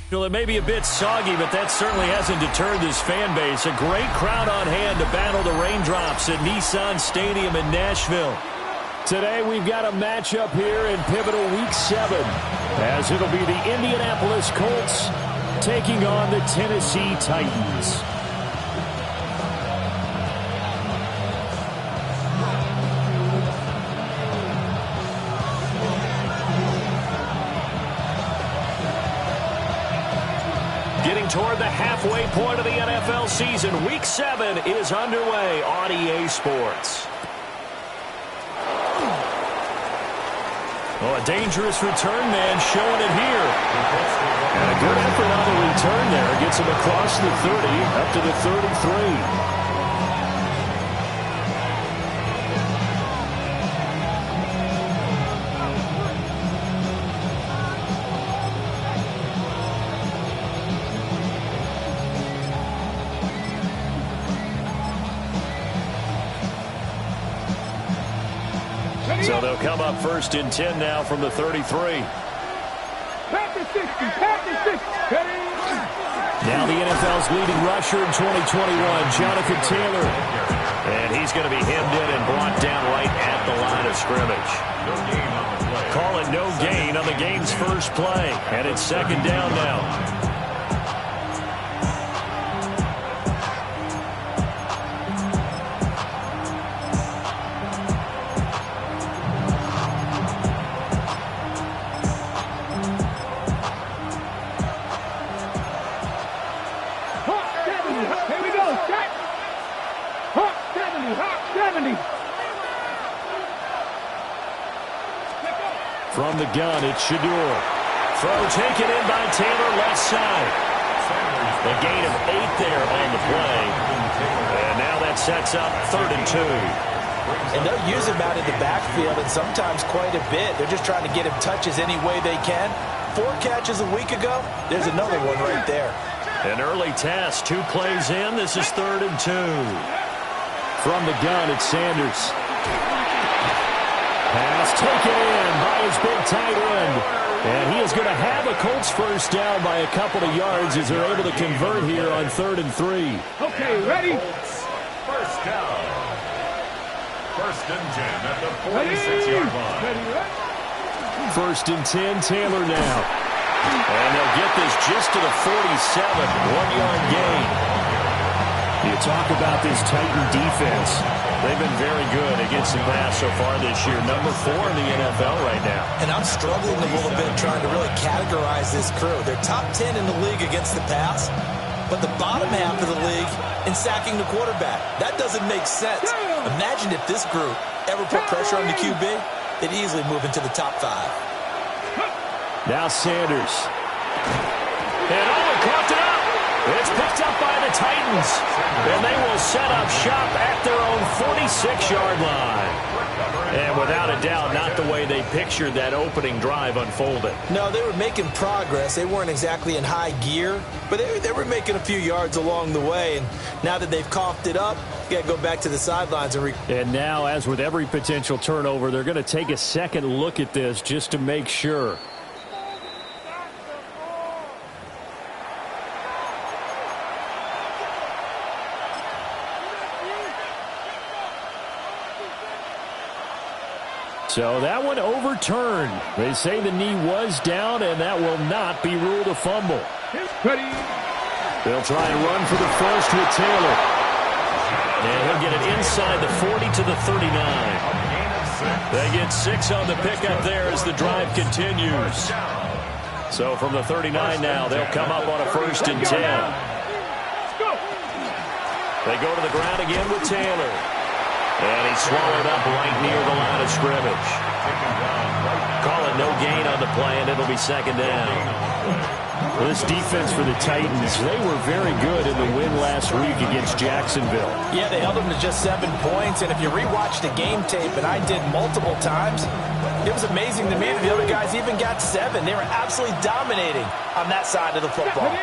Well, it may be a bit soggy, but that certainly hasn't deterred this fan base. A great crowd on hand to battle the raindrops at Nissan Stadium in Nashville. Today we've got a matchup here in pivotal Week 7, as it'll be the Indianapolis Colts taking on the Tennessee Titans. Getting toward the halfway point of the NFL season, Week 7 is underway on EA Sports. Oh, a dangerous return man showing it here. And a good effort on the return there. Gets him across the 30, up to the 33. So they'll come up first and 10 now from the 33. Now the NFL's leading rusher in 2021, Jonathan Taylor. And he's going to be hemmed in and brought down right at the line of scrimmage. Call it no gain on the game's first play. And it's second down now. From the gun, it's Shedeur. Throw taken in by Taylor, left side. A gain of 8 there on the play. And now that sets up 3rd and 2. And they'll use him out in the backfield, and sometimes quite a bit. They're just trying to get him touches any way they can. 4 catches a week ago. There's another one right there. An early test, 2 plays in. This is 3rd and 2. From the gun, it's Sanders. Pass taken in by his big tight end. And he is going to have a Colts first down by a couple of yards as they're able to convert here on 3rd and 3. Okay, ready? First down. 1st and 10 at the 46-yard line. 1st and 10, Taylor now. And they'll get this just to the 47, 1-yard gain. You talk about this Titan defense. They've been very good against the pass so far this year. Number 4 in the NFL right now. And I'm struggling a little bit trying to really categorize this crew. They're top 10 in the league against the pass, but the bottom half of the league in sacking the quarterback. That doesn't make sense. Imagine if this group ever put pressure on the QB, they'd easily move into the top 5. Now Sanders. And caught it up. It's picked up by the Titans. And they will set up shop at their own 46-yard line. And without a doubt, not the way they pictured that opening drive unfolded. No, they were making progress. They weren't exactly in high gear, but they were making a few yards along the way. And now that they've coughed it up, you got to go back to the sidelines. And now, as with every potential turnover, they're going to take a second look at this just to make sure. So that one overturned. They say the knee was down, and that will not be ruled a fumble. They'll try and run for the first with Taylor. And he'll get it inside the 40 to the 39. They get 6 on the pickup there as the drive continues. So from the 39 now, they'll come up on a 1st and 10. They go to the ground again with Taylor. And he's swallowed up right near the line of scrimmage. Call it no gain on the play, and it'll be 2nd down. Well, this defense for the Titans, they were very good in the win last week against Jacksonville. Yeah, they held them to just 7 points, and if you rewatch the game tape, and I did multiple times, it was amazing to me that the other guys even got 7. They were absolutely dominating on that side of the football.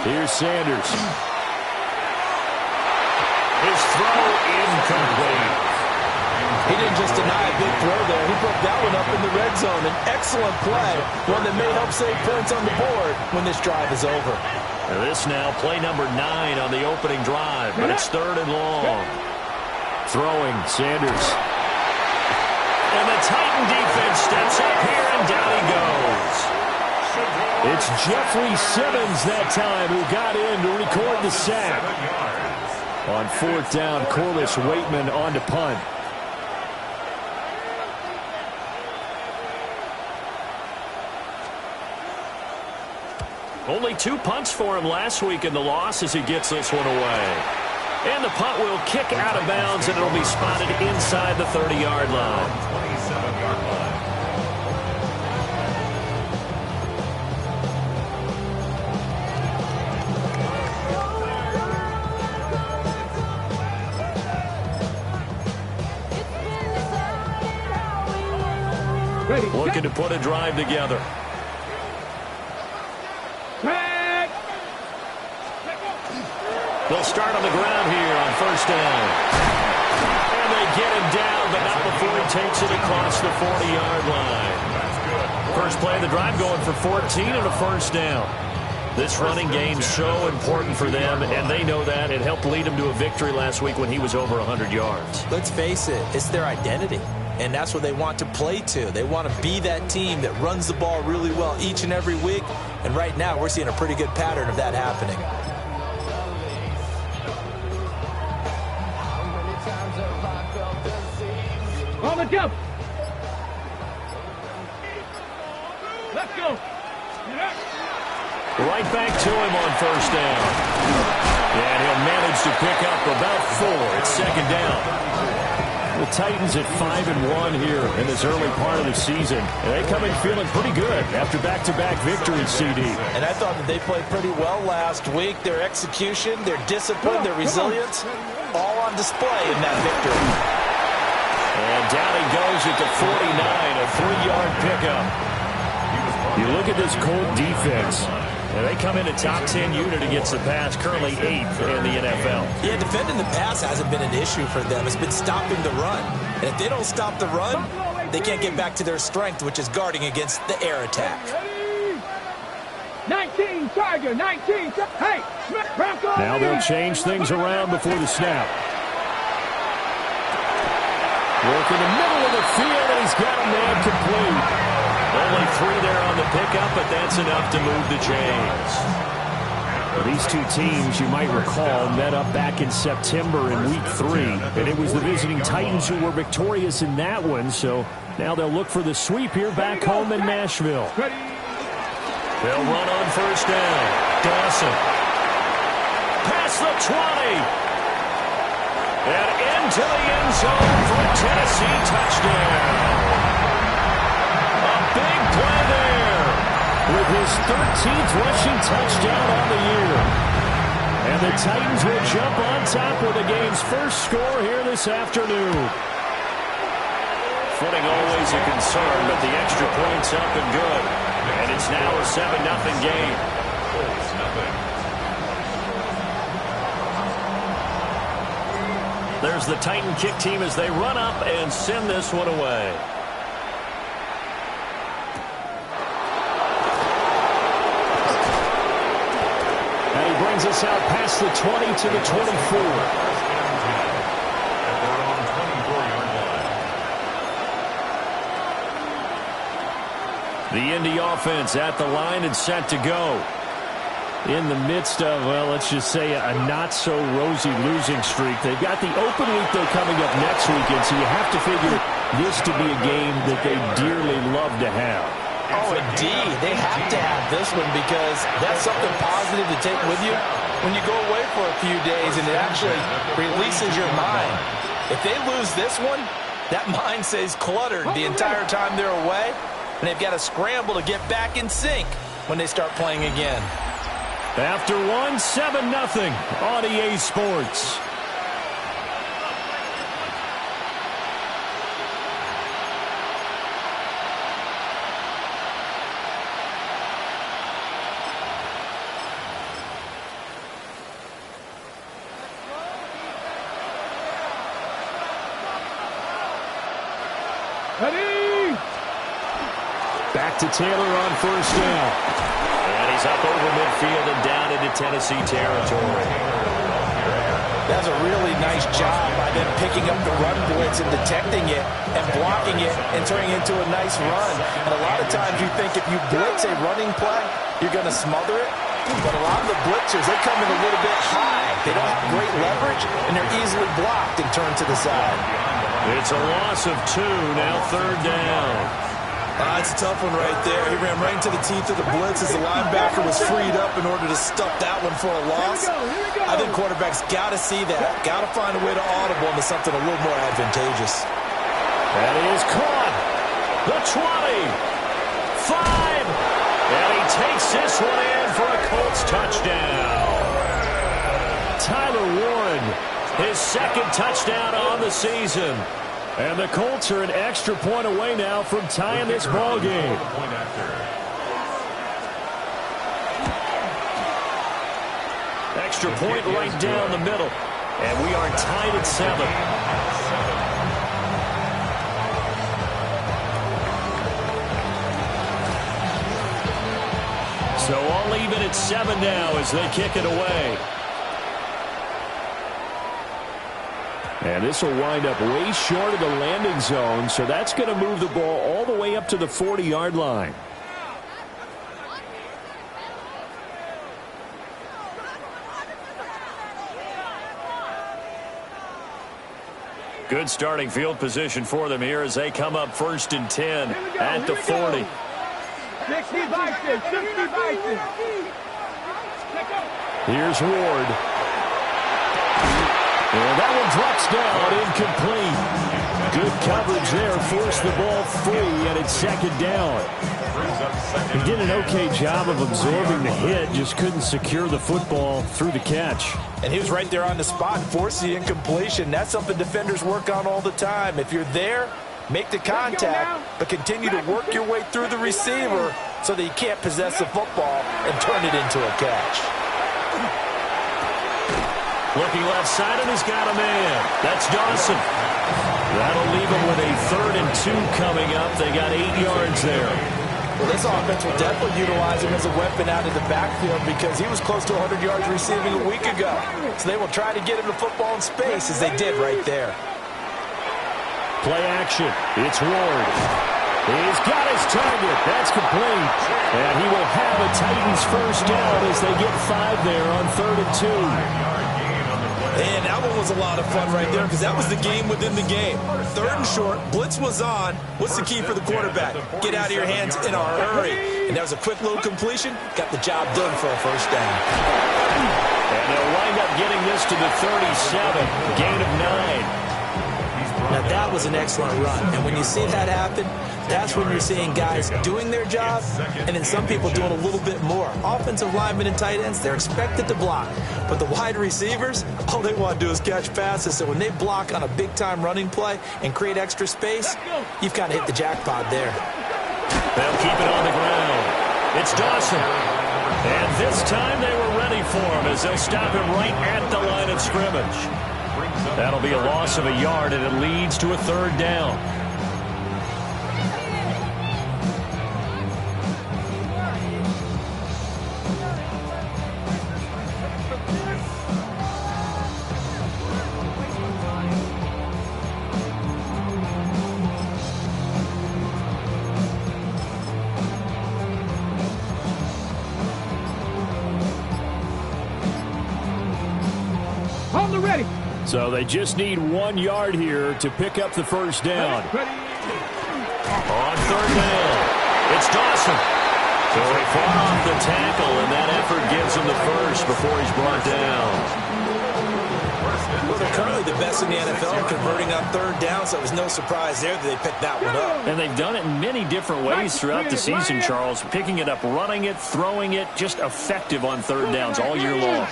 Here's Sanders. His throw incomplete. He didn't just deny a big throw there. He broke that one up in the red zone. An excellent play, one that may help save points on the board when this drive is over. And this now play number 9 on the opening drive, but it's 3rd and long. Throwing, Sanders. And the Titan defense steps up here, and down he goes. It's Jeffrey Simmons that time who got in to record the sack. On 4th down, Corliss Waitman on to punt. Only 2 punts for him last week in the loss as he gets this one away. And the punt will kick out of bounds, and it'll be spotted inside the 30-yard line. 27-yard line. Looking to put a drive together. They'll start on the ground here on 1st down. And they get him down, but not before he takes it across the 40-yard line. First play of the drive going for 14 and a 1st down. This running game's so important for them, and they know that. It helped lead them to a victory last week when he was over 100 yards. Let's face it, it's their identity. And that's what they want to play to. They want to be that team that runs the ball really well each and every week. And right now, we're seeing a pretty good pattern of that happening. On the jump. Let's go. Right back to him on 1st down. And he'll manage to pick up about 4. It's 2nd down. The Titans at 5-1 here in this early part of the season. And they come in feeling pretty good after back-to-back victories, CD. And I thought that they played pretty well last week. Their execution, their discipline, their resilience, all on display in that victory. And down he goes at the 49, a 3-yard pickup. You look at this Colt defense. And they come in a top 10 unit against the pass, currently 8th in the NFL. Yeah, defending the pass hasn't been an issue for them. It's been stopping the run. And if they don't stop the run, they can't get back to their strength, which is guarding against the air attack. 19, Tiger, 19. Hey, Bronco. Now they'll change things around before the snap. Work in the middle of the field, and he's got a man complete. Only 3 there on the pickup, but that's enough to move the chains. These two teams, you might recall, met up back in September in Week 3. And it was the visiting Titans who were victorious in that one. So now they'll look for the sweep here back home in Nashville. They'll run on 1st down. Dawson. Past the 20. And into the end zone for a Tennessee touchdown. Big play there with his 13th rushing touchdown on the year. And the Titans will jump on top with the game's first score here this afternoon. Footing always a concern, but the extra point's up and good. And it's now a 7-0 game. There's the Titan kick team as they run up and send this one away. Brings us out past the 20 to the 24. The Indy offense at the line and set to go. In the midst of, well, let's just say a not-so-rosy losing streak. They've got the open week, though, coming up next weekend, so you have to figure this to be a game that they dearly love to have. Oh, indeed. They have to have this one because that's something positive to take with you when you go away for a few days, and it actually releases your mind. If they lose this one, that mind stays cluttered the entire time they're away, and they've got to scramble to get back in sync when they start playing again. After one, 7-0 on EA Sports. Back to Taylor on first down. And he's up over midfield and down into Tennessee territory. That's a really nice job by them picking up the run blitz and detecting it and blocking it and turning it into a nice run. And a lot of times you think if you blitz a running play, you're going to smother it. But a lot of the blitzers, they come in a little bit high. They don't have great leverage, and they're easily blocked and turned to the side. It's a loss of 2, now third down. It's a tough one right there. He ran right into the teeth of the blitz as the linebacker was freed up in order to stuff that one for a loss. I think quarterbacks got to see that. Got to find a way to audible into something a little more advantageous. That is caught. The 20. 5. And he takes this one in for a Colts touchdown. Tyler Warren, his second touchdown on the season. And the Colts are an extra point away now from tying this ball game. Extra point right down the middle. And we are tied at 7. So all even at 7 now as they kick it away. And this will wind up way short of the landing zone, so that's going to move the ball all the way up to the 40-yard line. Good starting field position for them here as they come up 1st and 10 at the 40. 60 Vikings, 60 Vikings. Here's Ward. And that one drops down, incomplete. Good coverage there, forced the ball free, and it's 2nd down. He did an okay job of absorbing the hit, just couldn't secure the football through the catch. And he was right there on the spot, forced the incompletion. That's something defenders work on all the time. If you're there, make the contact, but continue to work your way through the receiver so that you can't possess the football and turn it into a catch. Looking left side, and he's got a man. That's Dawson. That'll leave him with a 3rd and 2 coming up. They got 8 yards there. Well, this offense will definitely utilize him as a weapon out of the backfield because he was close to 100 yards receiving a week ago. So they will try to get him the football in space as they did right there. Play action. It's Ward. He's got his target. That's complete. And he will have a Titans first down as they get 5 there on 3rd and 2. And that one was a lot of fun right there because that was the game within the game. 3rd and short, blitz was on. What's the key for the quarterback? Get out of your hands in a hurry. And that was a quick little completion. Got the job done for a first down. And they'll wind up getting this to the 37. Gain of 9. Now, that was an excellent run. And when you see that happen, that's when you're seeing guys doing their job and then some people doing a little bit more. Offensive linemen and tight ends, they're expected to block. But the wide receivers, all they want to do is catch passes. So when they block on a big-time running play and create extra space, you've kind of hit the jackpot there. They'll keep it on the ground. It's Dawson. And this time they were ready for him as they'll stop him right at the line of scrimmage. That'll be a loss of a yard, and it leads to a 3rd down. On the ready. So they just need 1 yard here to pick up the first down. On 3rd down, it's Dawson. So he fought off the tackle, and that effort gives him the first before he's brought down. Well, they're currently the best in the NFL in converting on 3rd down, so it was no surprise there that they picked that one up. And they've done it in many different ways throughout the season, Charles. Picking it up, running it, throwing it, just effective on 3rd downs all year long.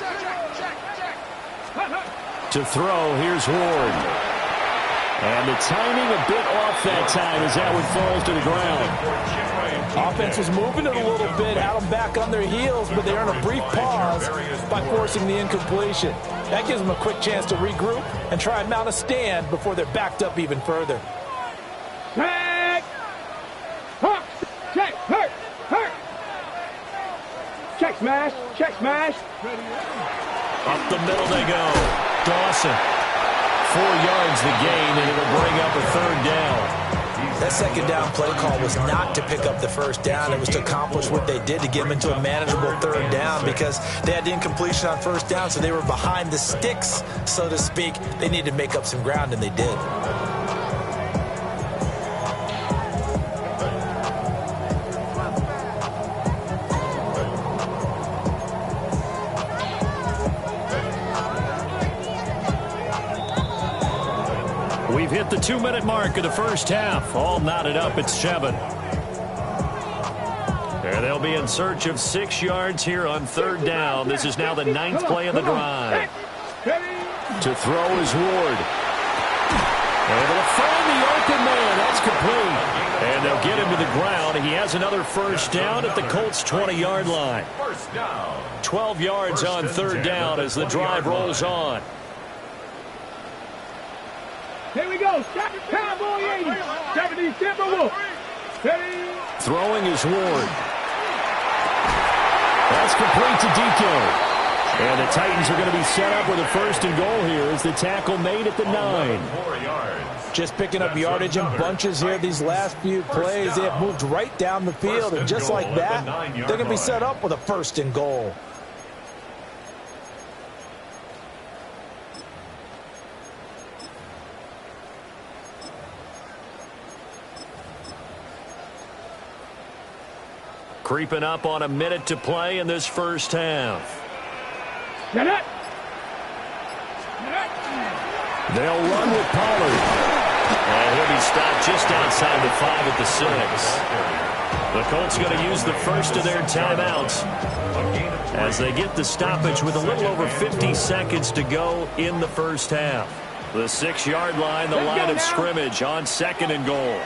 To throw, here's Ward. And the timing a bit off that time as that one falls to the ground. Offense was moving it a little bit, had them back on their heels, but they earn a brief pause by forcing the incompletion. That gives them a quick chance to regroup and try and mount a stand before they're backed up even further. Take. Check. smash, check smash. Up the middle they go. Dawson. 4 yards the gain, and it'll bring up a third down. That second down play call was not to pick up the first down. It was to accomplish what they did to get them into a manageable third down because they had incompletion on first down, so they were behind the sticks, so to speak. They needed to make up some ground, and they did. We've hit the 2-minute mark of the first half. All knotted up at 7. And they'll be in search of 6 yards here on third down. This is now the 9th play of the drive. To throw is Ward. Able to find the open man. That's complete. And they'll get him to the ground. He has another first down at the Colts' 20-yard line. 12 yards on third down as the drive rolls on. Here we go. Cowboy 80. 70 Timberwolf. Throwing is Ward. That's complete to DK. And the Titans are going to be set up with a first and goal here as the tackle made at the 9. Just picking up yardage in bunches here these last few plays. They have moved right down the field, and just like that, they're going to be set up with a first and goal. Creeping up on a minute to play in this first half. They'll run with Pollard. And he'll be stopped just outside the 5 at the 6. The Colts going to use the first of their timeouts as they get the stoppage with a little over 50 seconds to go in the first half. The 6-yard line, the line of scrimmage on second and goal.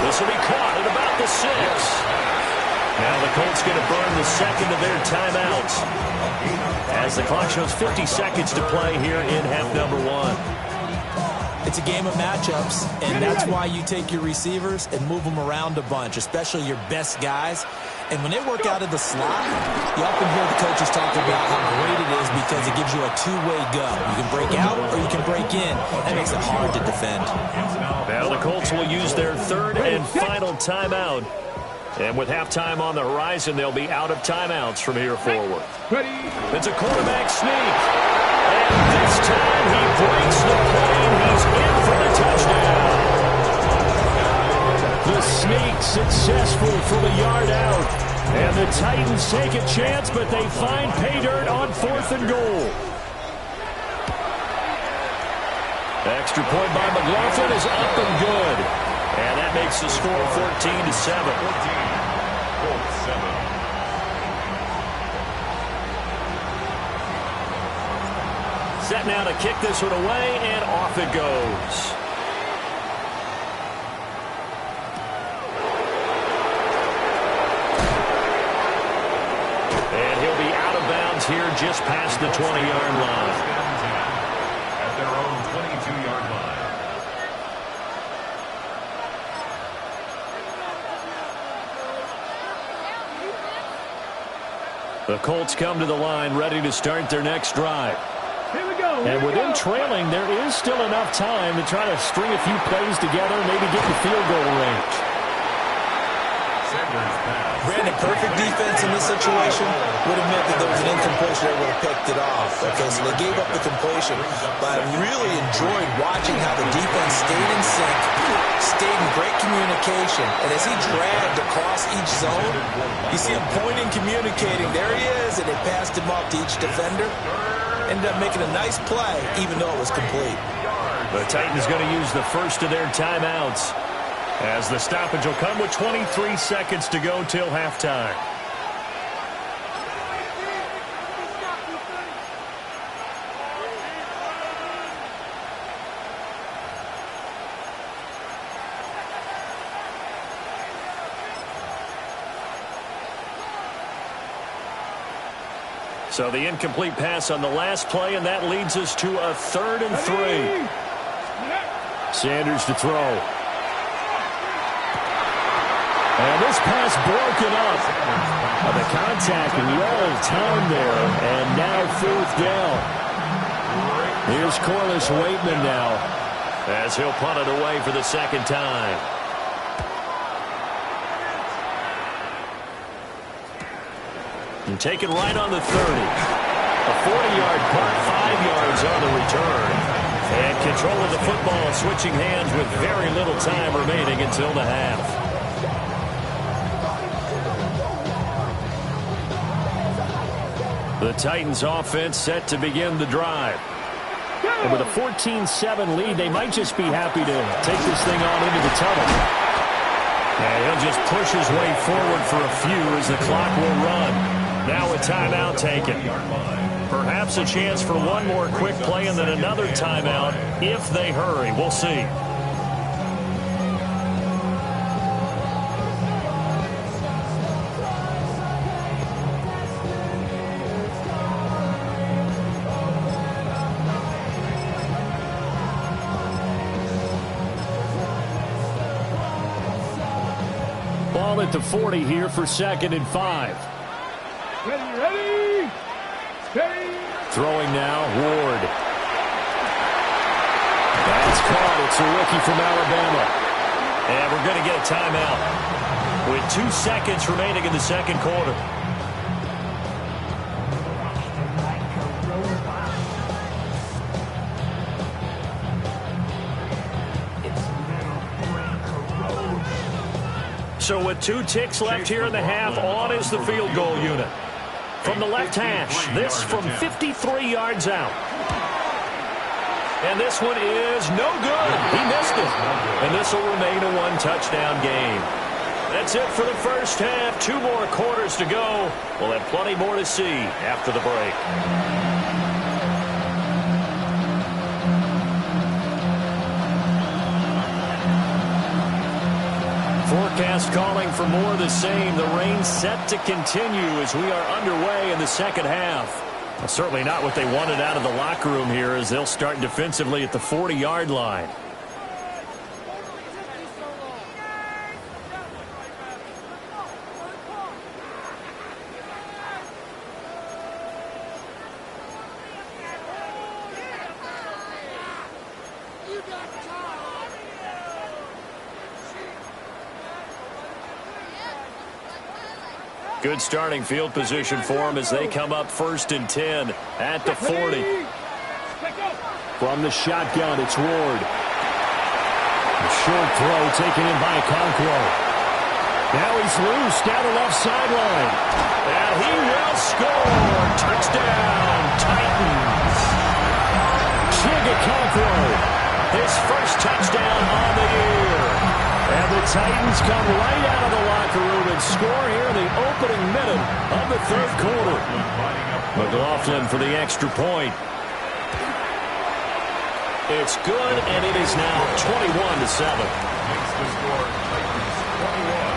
This will be caught at about the 6. Now the Colts going to burn the second of their timeouts as the clock shows 50 seconds to play here in half number 1. It's a game of matchups, and that's why you take your receivers and move them around a bunch, especially your best guys. And when they work out of the slot, you often hear the coaches talk about how great it is because it gives you a two-way go. You can break out or you can break in. That makes it hard to defend. Now the Colts will use their third and final timeout. And with halftime on the horizon, they'll be out of timeouts from here forward. It's a quarterback sneak. And this time he breaks the plane. He's in for the touchdown. The sneak successful from a yard out. And the Titans take a chance, but they find pay dirt on 4th and goal. Extra point by McLaughlin is up and good. And that makes the score 14-7. Set now to kick this one away, and off it goes. And he'll be out of bounds here just past the 20-yard line. At their own 22-yard line. The Colts come to the line ready to start their next drive. Here we go. And within trailing, there is still enough time to try to string a few plays together and maybe get the field goal range. Brandon, perfect defense in this situation would have meant that there was an incompletion that would have picked it off. Okay, so they gave up the completion, but I really enjoyed watching how the defense stayed in sync, stayed in great communication, and as he dragged across each zone, you see him pointing, communicating. There he is, and they passed him off to each defender. Ended up making a nice play, even though it was complete. The Titans going to use the first of their timeouts as the stoppage will come with 23 seconds to go till halftime. So the incomplete pass on the last play, and that leads us to a 3rd and 3. And this pass broken up. The contact well timed there, and now 4th down. Here's Corliss Waitman now, as he'll punt it away for the 2nd time. And take it right on the 30. A 40-yard punt, 5 yards on the return. And control of the football, switching hands with very little time remaining until the half. The Titans offense set to begin the drive. And with a 14-7 lead, they might just be happy to take this thing on into the tunnel. And he'll just push his way forward for a few as the clock will run. Now a timeout taken. Perhaps a chance for one more quick play and then another timeout if they hurry. We'll see. Ball at the 40 here for 2nd and 5. Ready. Throwing now, Ward. That's caught. It's a rookie from Alabama. And we're going to get a timeout with 2 seconds remaining in the 2nd quarter. So with 2 ticks left here in the half, on is the field goal unit. From the left hash, this from 53 yards out. And this one is no good. He missed it. And this will remain a 1-touchdown game. That's it for the first half. 2 more quarters to go. We'll have plenty more to see after the break. Forecast calling for more of the same. The rain set to continue as we are underway in the 2nd half. Well, certainly not what they wanted out of the locker room here as they'll start defensively at the 40-yard line. Good starting field position for them as they come up 1st and 10 at the 40. From the shotgun, it's Ward. A short throw taken in by Okonkwo. Now he's loose down the left sideline. And he will score. Touchdown, Titans. Chig Okonkwo, his first touchdown on the year. And the Titans come right out of the locker room and score here in the opening minute of the 3rd quarter. McLaughlin for the extra point. It's good, and it is now 21-7. Makes the score Titans 21,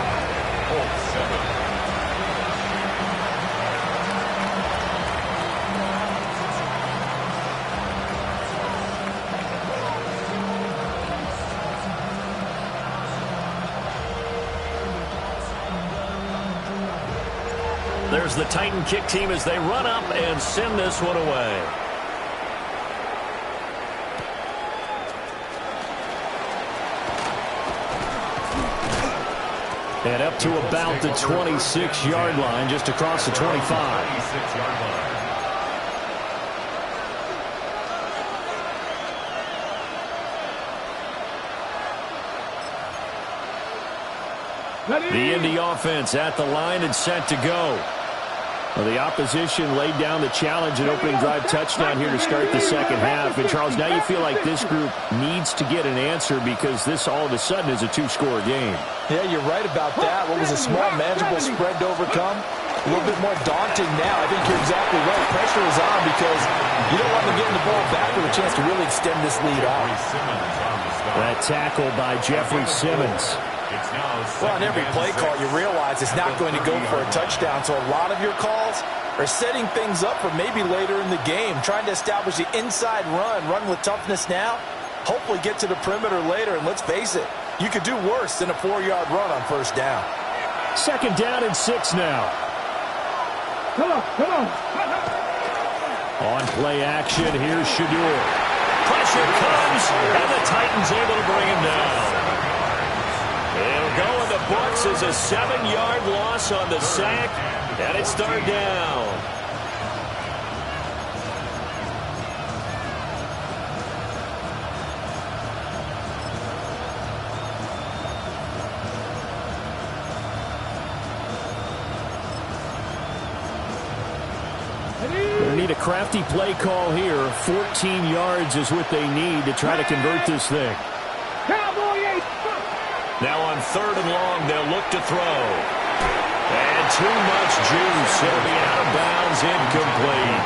Colts 7. There's the Titan kick team as they run up and send this one away. And up to about the 26-yard line, just across the 25. 26-yard line. The Indy offense at the line and set to go. Well, the opposition laid down the challenge and opening drive touchdown here to start the 2nd half. And, Charles, now you feel like this group needs to get an answer because this all of a sudden is a 2-score game. Yeah, you're right about that. What was a small, manageable spread to overcome? A little bit more daunting now. I think you're exactly right. Pressure is on because you don't want them getting the ball back with a chance to really extend this lead on. That tackle by Jeffrey Simmons. Well, on every play call, you realize it's not going to go for a touchdown. So a lot of your calls are setting things up for maybe later in the game, trying to establish the inside run with toughness now, hopefully get to the perimeter later. And let's face it, you could do worse than a 4-yard run on 1st down. Second down and 6 now. Come on. On play action, here's Shedeur. Pressure comes, and the Titans able to bring him down. It'll go in the books as a 7-yard loss on the sack, and it's third down. They need a crafty play call here. 14 yards is what they need to try to convert this thing. Now on third and long, they'll look to throw. And too much juice. It'll be out of bounds, incomplete.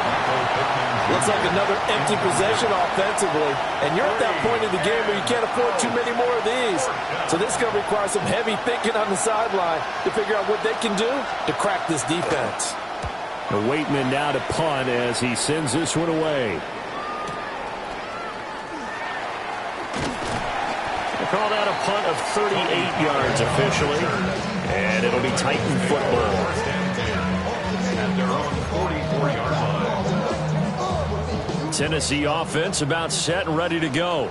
Looks like another empty possession offensively. And you're at that point in the game where you can't afford too many more of these. So this is going to require some heavy thinking on the sideline to figure out what they can do to crack this defense. Waitman now to punt as he sends this one away. They call that a punt of 38 yards officially. And it'll be Titan football. At their own 44-yard line. Tennessee offense about set and ready to go.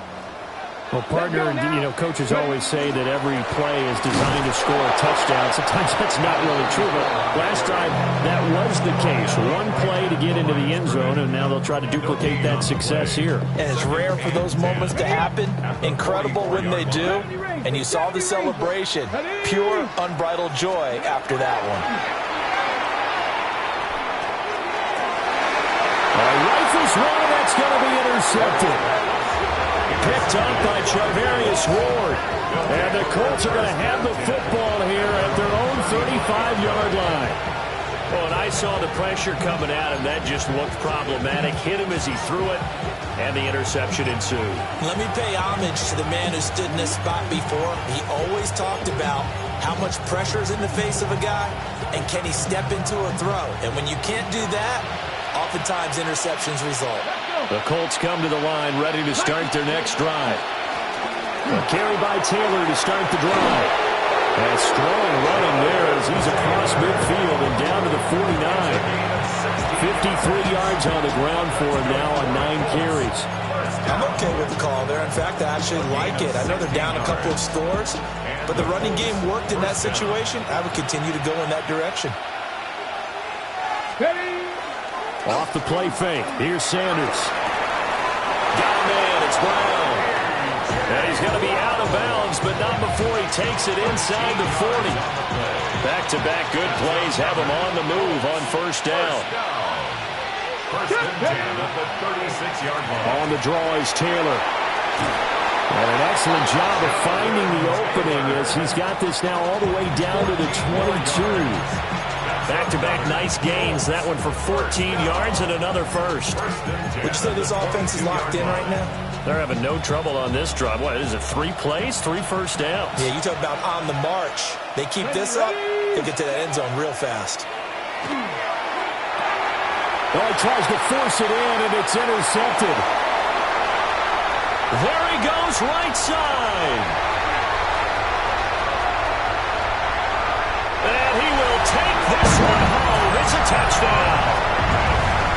Well, partner, coaches always say that every play is designed to score a touchdown. Sometimes that's not really true, but last time that was the case. One play to get into the end zone, and now they'll try to duplicate that success here. And it's rare for those moments to happen. Incredible when they do. And you saw the celebration. Pure, unbridled joy after that one. Rifles one, that's going to be intercepted. Picked up by Charvarius Ward. And the Colts are going to have the football here at their own 35-yard line. Well, and I saw the pressure coming at him. That just looked problematic. Hit him as he threw it, and the interception ensued. Let me pay homage to the man who stood in this spot before. He always talked about how much pressure is in the face of a guy, and can he step into a throw. And when you can't do that, oftentimes interceptions result. The Colts come to the line ready to start their next drive. A carry by Taylor to start the drive. A strong running there as he's across midfield and down to the 49. 53 yards on the ground for him now on 9 carries. I'm okay with the call there. In fact, I actually like it. I know they're down a couple of scores, but the running game worked in that situation. I would continue to go in that direction. Off the play fake. Here's Sanders. Got a man. It's Brown. And he's going to be out of bounds, but not before he takes it inside the 40. Back-to-back good plays have him on the move on first down. First and 10 at the 36-yard line. On the draw is Taylor. And an excellent job of finding the opening as he's got this now all the way down to the 22. Back-to-back nice gains. That one for 14 yards and another first. Would you say this offense is locked in right now? They're having no trouble on this drive. What is it, 3 plays, 3 first downs? Yeah, you talk about on the march. They keep this up, they'll get to that end zone real fast. Oh, he tries to force it in, and it's intercepted. There he goes, right side. And he will take this one home. It's a touchdown.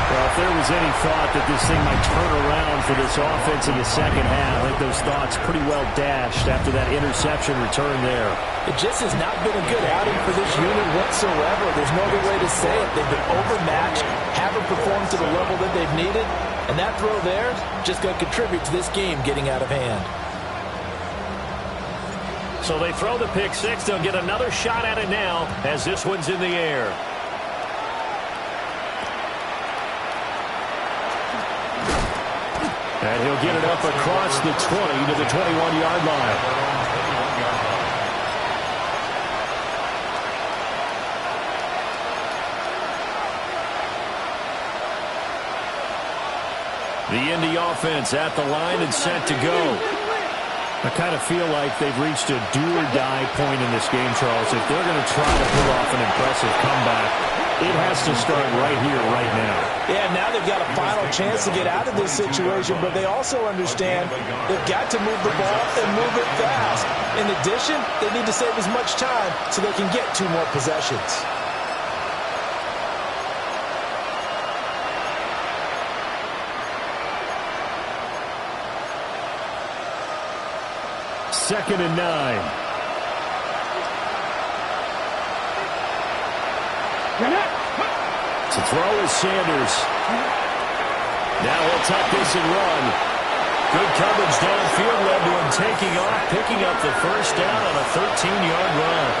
Well, if there was any thought that this thing might turn around for this offense in the second half, I think those thoughts pretty well dashed after that interception return there. It just has not been a good outing for this unit whatsoever. There's no other way to say it. They've been overmatched, haven't performed to the level that they've needed, and that throw there just going to contribute to this game getting out of hand. So they throw the pick six. They'll get another shot at it now as this one's in the air. And he'll get it up across the 20 to the 21-yard line. The Indy offense at the line and set to go. I kind of feel like they've reached a do-or-die point in this game, Charles. If they're going to try to pull off an impressive comeback, It has to start right here, right now. Yeah, now they've got a final chance to get out of this situation, but they also understand they've got to move the ball and move it fast. In addition, they need to save as much time so they can get 2 more possessions. Second and 9. To throw is Sanders. Now he'll tuck this and run. Good coverage downfield led to him taking off, picking up the first down on a 13-yard run.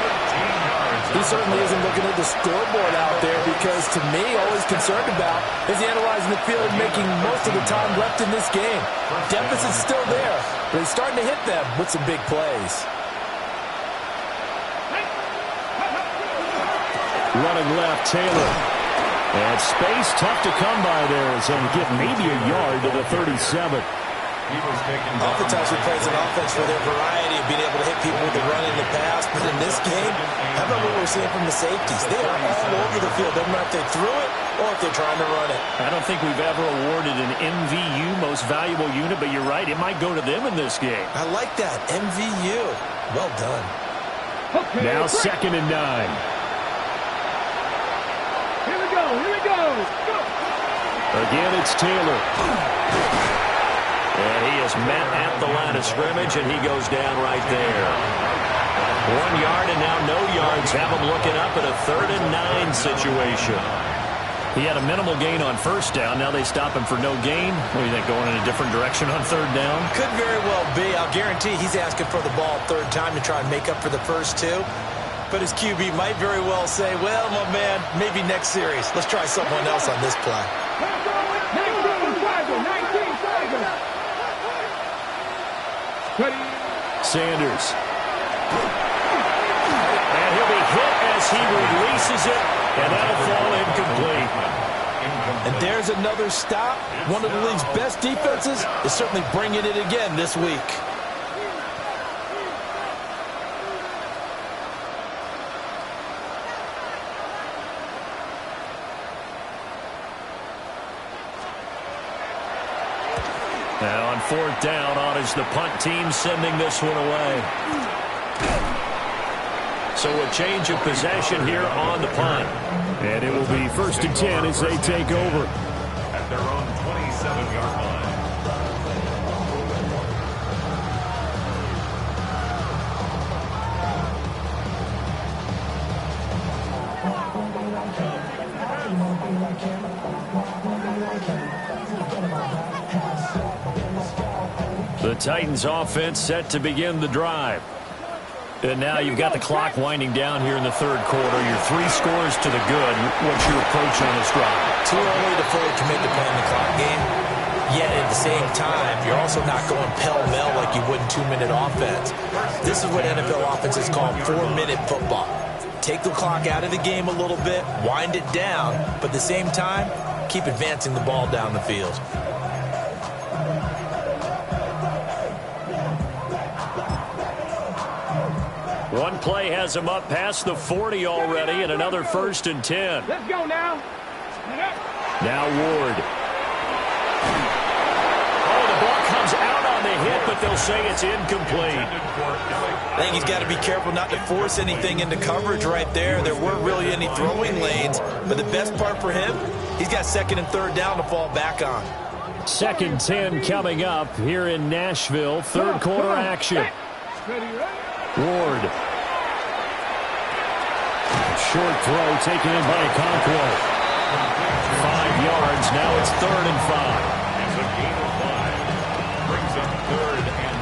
He certainly isn't looking at the scoreboard out there because, to me, all he's concerned about is analyzing the field and making most of the time left in this game. Deficit's still there, but he's starting to hit them with some big plays. Running left, Taylor. And space tough to come by there as he'll get maybe a yard to the 37. Oftentimes we praise an offense for their variety of being able to hit people with the run and the pass, but in this game, how about what we're seeing from the safeties? They are all over the field. Doesn't matter if they threw it or if they're trying to run it. I don't think we've ever awarded an MVU, most valuable unit, but you're right, it might go to them in this game. I like that, MVU. Well done. Okay, now second and 9. Here we go. Go. Again, it's Taylor. And he is met at the line of scrimmage, and he goes down right there. 1 yard and now no yards. Have him looking up at a 3rd and 9 situation. He had a minimal gain on first down. Now they stop him for no gain. What do you think, going in a different direction on 3rd down? Could very well be. I'll guarantee he's asking for the ball 3rd time to try and make up for the first 2. But his QB might very well say, well, my man, maybe next series. Let's try someone else on this play. Sanders. And he'll be hit as he releases it, and that'll fall incomplete. And there's another stop. One of the league's best defenses is certainly bringing it again this week. Now on 4th down, on is the punt team sending this one away. So a change of possession here on the punt. And it will be 1st and 10 as they take over. At their own 27-yard line. The Titans offense set to begin the drive. And now you've got the clock winding down here in the 3rd quarter. Your 3 scores to the good. What's your approach on this drive? Too early to fully commit to playing the clock game. Yet at the same time, you're also not going pell-mell like you would in 2-minute offense. This is what NFL offenses call 4-minute football. Take the clock out of the game a little bit, wind it down, but at the same time, keep advancing the ball down the field. One play has him up past the 40 already, and another 1st and 10. Let's go now. Now Ward. Oh, the ball comes out on the hit, but they'll say it's incomplete. I think he's got to be careful not to force anything into coverage right there. There weren't really any throwing lanes, but the best part for him, he's got 2nd and 3rd down to fall back on. 2nd 10 coming up here in Nashville. 3rd quarter action. Ward. Short throw taken in by Okonkwo. 5 yards. Now it's 3rd and 5. It's a gain of 5. Brings up 3rd and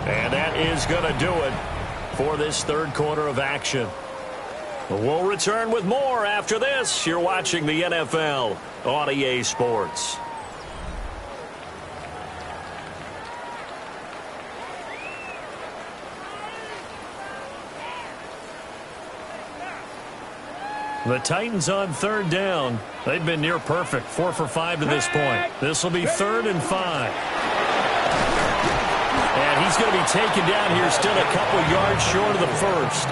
5. And that is going to do it for this 3rd quarter of action. We'll return with more after this. You're watching the NFL on EA Sports. The Titans on 3rd down. They've been near perfect. 4 for 5 to this point. This will be 3rd and 5. And he's going to be taken down here still a couple yards short of the first.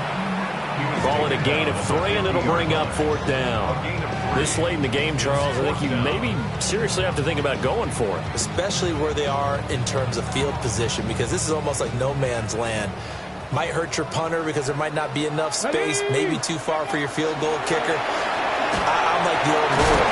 Call it a gain of 3, and it'll bring up 4th down. This late in the game, Charles, I think you maybe seriously have to think about going for it. Especially where they are in terms of field position, because this is almost like no man's land. Might hurt your punter because there might not be enough space, maybe too far for your field goal kicker. I'm like the old rule.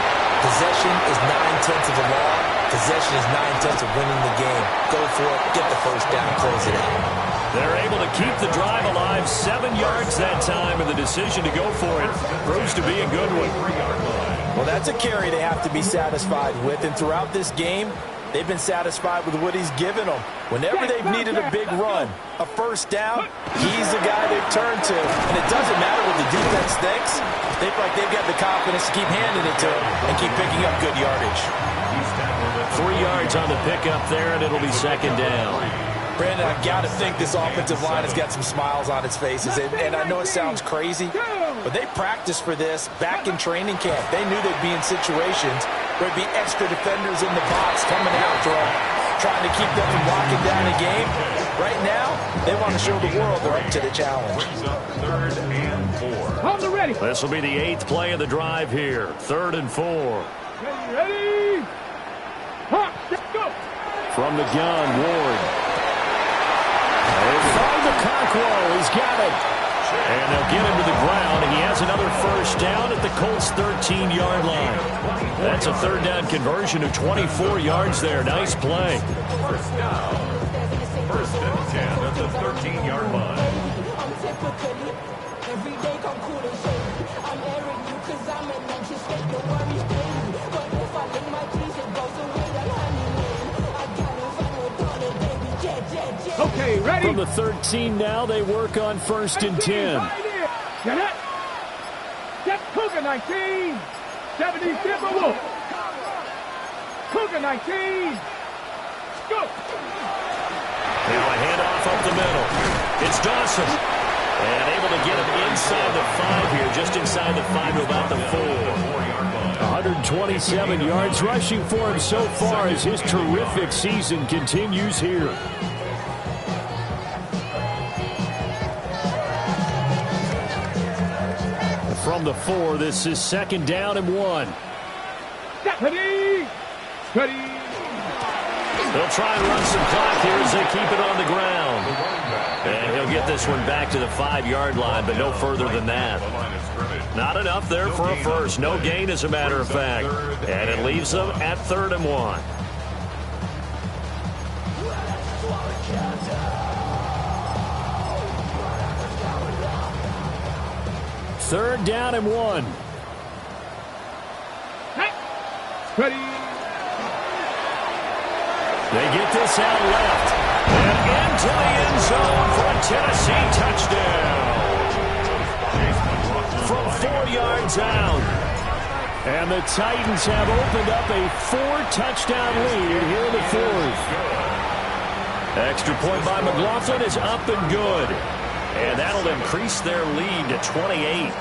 Possession is 9/10 of the law. Possession is 9/10 of winning the game. Go for it, get the first down, close it out. They're able to keep the drive alive, 7 yards that time, and the decision to go for it proves to be a good one. Well, that's a carry they have to be satisfied with, and throughout this game, they've been satisfied with what he's given them. Whenever they've needed a big run, a first down, he's the guy they've turned to. And it doesn't matter what the defense thinks. They feel like they've got the confidence to keep handing it to him and keep picking up good yardage. 3 yards on the pickup there, and it'll be 2nd down. Brandon, I've got to think this offensive line has got some smiles on its faces. And I know it sounds crazy, but they practiced for this back in training camp. They knew they'd be in situations where there'd be extra defenders in the box coming after them, trying to keep them from locking down a game. Right now, they want to show the world they're up to the challenge. 3rd and 4. On the ready. This will be the 8th play of the drive here. 3rd and 4. Ready. Hot, go. From the gun, Ward. They find the Conqueror. He's got it. And they'll get him to the ground, and he has another first down at the Colts' 13-yard line. That's a 3rd down conversion of 24 yards there. Nice play. First down. 1st and 10 at the 13-yard line. Okay, ready. From the 13 now, they work on 1st and 10. Get it. Get Cougar 19. 70 Timber Wolf. Cougar 19. Go. They will hand off up the middle. It's Dawson. And able to get him inside the 5 here, just inside the 5 to about the 4. 127 yards rushing for him so far as his terrific season continues here. From the 4, this is 2nd down and 1. Ready. Ready. They'll try and run some clock here as they keep it on the ground. And he'll get this one back to the 5-yard line, but no further than that. Not enough there for a first. No gain, as a matter of fact. And it leaves them at 3rd and 1. Third down and 1. Ready. They get this out left. And into the end zone for a Tennessee touchdown. From 4 yards out. And the Titans have opened up a 4-touchdown lead here in the 4th. Extra point by McLaughlin is up and good. And that'll increase their lead to 28.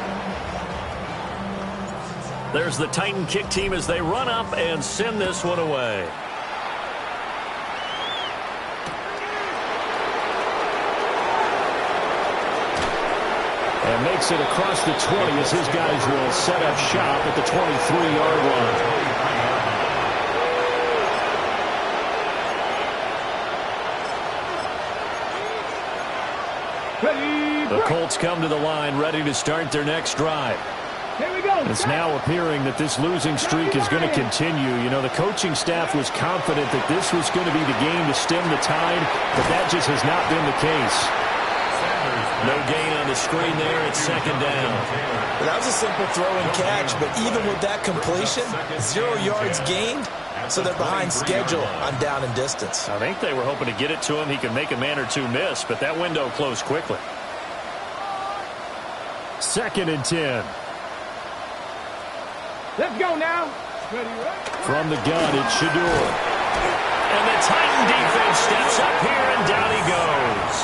There's the Titan kick team as they run up and send this one away. And makes it across the 20 as his guys will set up shop at the 23-yard line. Ready. The Colts come to the line ready to start their next drive. Here we go. It's now appearing that this losing streak is going to continue. You know, the coaching staff was confident that this was going to be the game to stem the tide, but that just has not been the case. No gain on the screen there. It's 2nd down. Well, that was a simple throw and catch, but even with that completion, 0 yards gained, so they're behind schedule on down and distance. I think they were hoping to get it to him. He could make a man or two miss, but that window closed quickly. 2nd and 10. Let's go now. Ready. From the gun, it's Shedeur. And the Titan defense steps up here, and down he goes.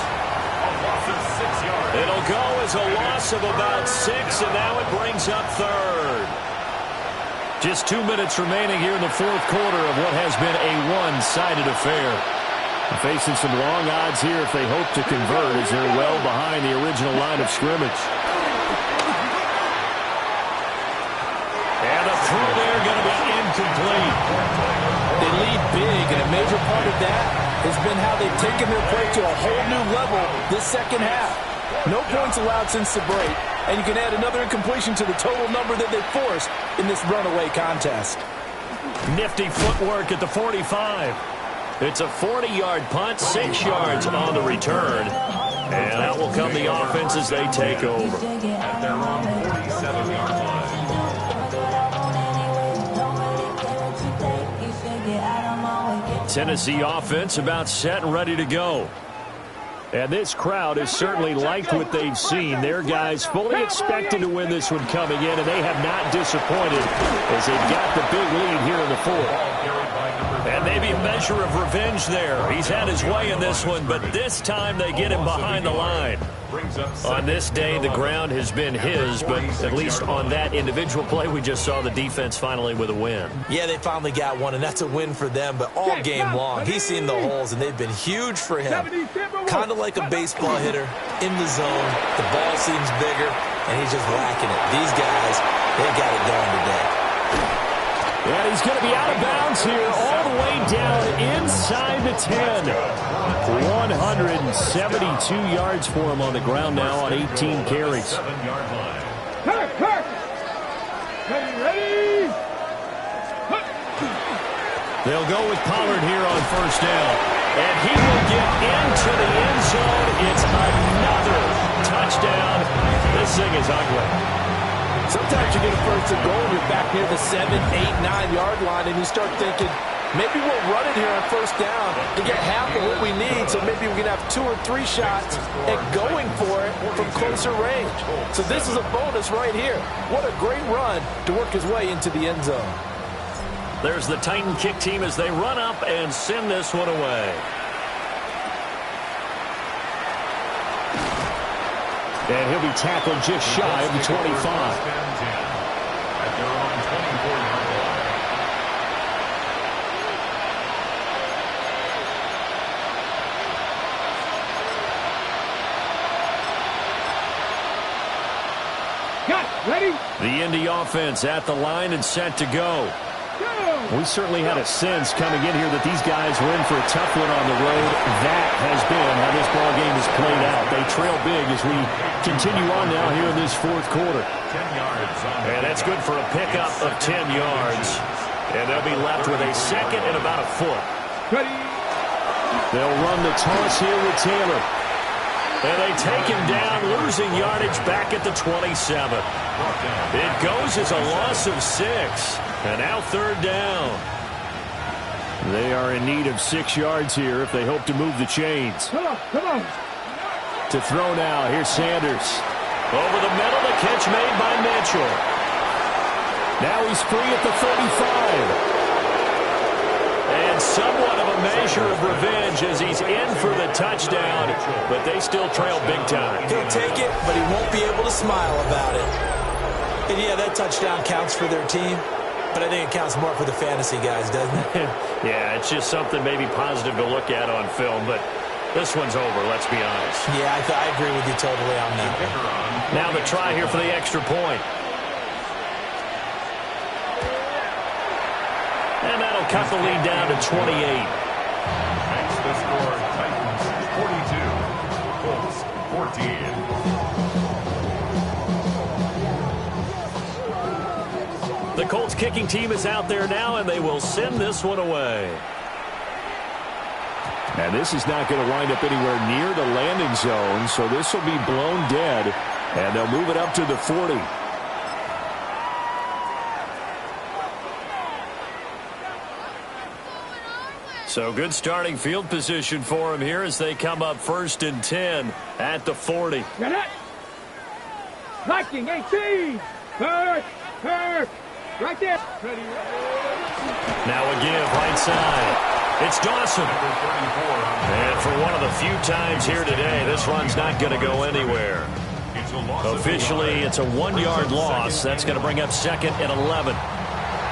It'll go as a loss of about 6, and now it brings up 3rd. Just 2 minutes remaining here in the 4th quarter of what has been a one-sided affair. Facing some long odds here if they hope to convert, as they're well behind the original line of scrimmage. And the throw there going to be incomplete. They lead big, and a major part of that has been how they've taken their play to a whole new level this second half. No points allowed since the break, and you can add another incompletion to the total number that they've forced in this runaway contest. Nifty footwork at the 45. It's a 40-yard punt, 6 yards on the return. And out will come the offense as they take over. At their own 47-yard line. Tennessee offense about set and ready to go. And this crowd has certainly liked what they've seen. Their guys fully expected to win this one coming in, and they have not disappointed as they've got the big lead here in the fourth. And maybe a measure of revenge there. He's had his way in this one, but this time they get him behind the line. On this day, the ground has been his, but at least on that individual play, we just saw the defense finally with a win. Yeah, they finally got one, and that's a win for them, but all game long, he's seen the holes, and they've been huge for him. Kind of like a baseball hitter in the zone. The ball seems bigger, and he's just whacking it. These guys, they got it going today. And he's going to be out of bounds here all the way down inside the 10. 172 yards for him on the ground now on 18 carries. Kirk! Ready? They'll go with Pollard here on first down. And he will get into the end zone. It's another touchdown. This thing is ugly. Sometimes you get a first and goal, and you're back near the 7, 8, 9-yard line, and you start thinking, maybe we'll run it here on first down to get half of what we need, so maybe we can have 2 or 3 shots at going for it from closer range. So this is a bonus right here. What a great run to work his way into the end zone. There's the Titan kick team as they run up and send this one away. And he'll be tackled just shy of the 25. At their own 24-yard line. Got it. Ready? The Indy offense at the line and set to go. We certainly had a sense coming in here that these guys were in for a tough one on the road. That has been how this ball game has played out. They trail big as we continue on now here in this fourth quarter. 10 yards. And that's good for a pickup of 10 yards. And they'll be left with a second and about a foot. Ready? They'll run the toss here with Taylor. And they take him down, losing yardage back at the 27. It goes as a loss of 6. And now third down. They are in need of 6 yards here if they hope to move the chains. Come on. To throw now, here's Sanders. Over the middle, the catch made by Mitchell. Now he's free at the 35. And somewhat of a measure of revenge as he's in for the touchdown, but they still trail big time. He'll take it, but he won't be able to smile about it. And yeah, that touchdown counts for their team, but I think it counts more for the fantasy guys, doesn't it? Yeah, it's just something maybe positive to look at on film, but this one's over, let's be honest. Yeah, I agree with you totally on that one. Now the try here for the extra point. And that'll cut the lead down to 28. Makes the score Titans 42, Colts 14. The Colts kicking team is out there now, and they will send this one away. And this is not going to wind up anywhere near the landing zone, so this will be blown dead, and they'll move it up to the 40. So good starting field position for him here as they come up 1st and 10 at the 40. Got it. Viking 18. Kirk. Right there. Ready. Now a give right side. It's Dawson. And for one of the few times here today, this run's not going to go anywhere. Officially, it's a 1-yard loss. That's going to bring up 2nd and 11.